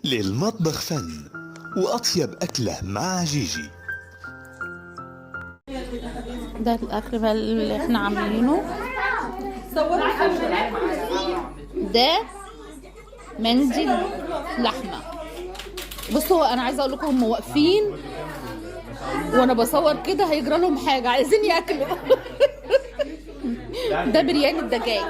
للمطبخ فن وأطيب أكلة مع جيجي. ده الاكل بقى اللي احنا عاملينه. ده مندي لحمه. بصوا انا عايزه اقول لكم هم واقفين وانا بصور كده هيجرى لهم حاجه، عايزين ياكلوا. ده بريان الدجاج.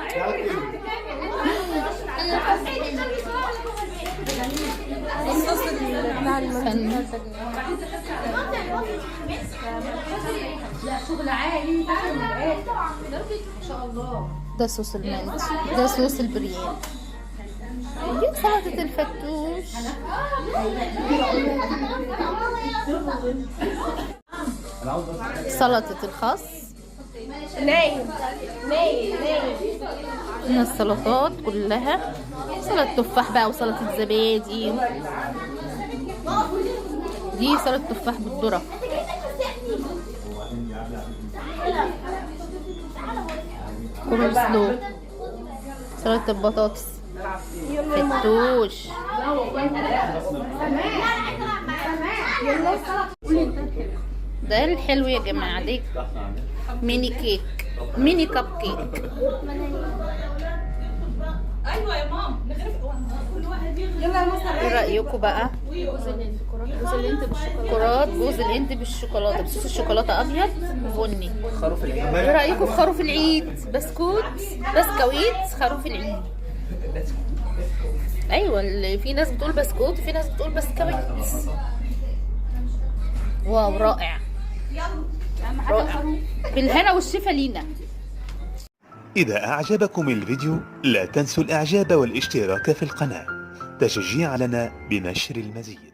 شغل عالي ما شاء الله. ده صوص المندي، ده صوص البريان، دي سلطة الفتوش. سلطة الخس. نايم نايم نايم. من السلطات كلها سلطة تفاح بقى وسلطة زبادي. دي سلطة تفاح بالذرة. كورسلو، سلطة البطاطس، فتوش. ده الحلو يا جماعة. دي ميني كيك، ميني كب كيك. ايوه يا ماما كل واحد يلا يا مصر. ايه رأيكم بقى؟ كرات جوز الهند بالشوكولاتة، بصوص الشوكولاتة ابيض بني. ايه رأيكم في خروف العيد؟ بسكويت خروف العيد. ايوه، في ناس بتقول بسكوت وفي ناس بتقول بسكويت. واو، رائع رائع. بالهنا والشفا لينا. إذا أعجبكم الفيديو لا تنسوا الإعجاب والاشتراك في القناة تشجيعا لنا بنشر المزيد.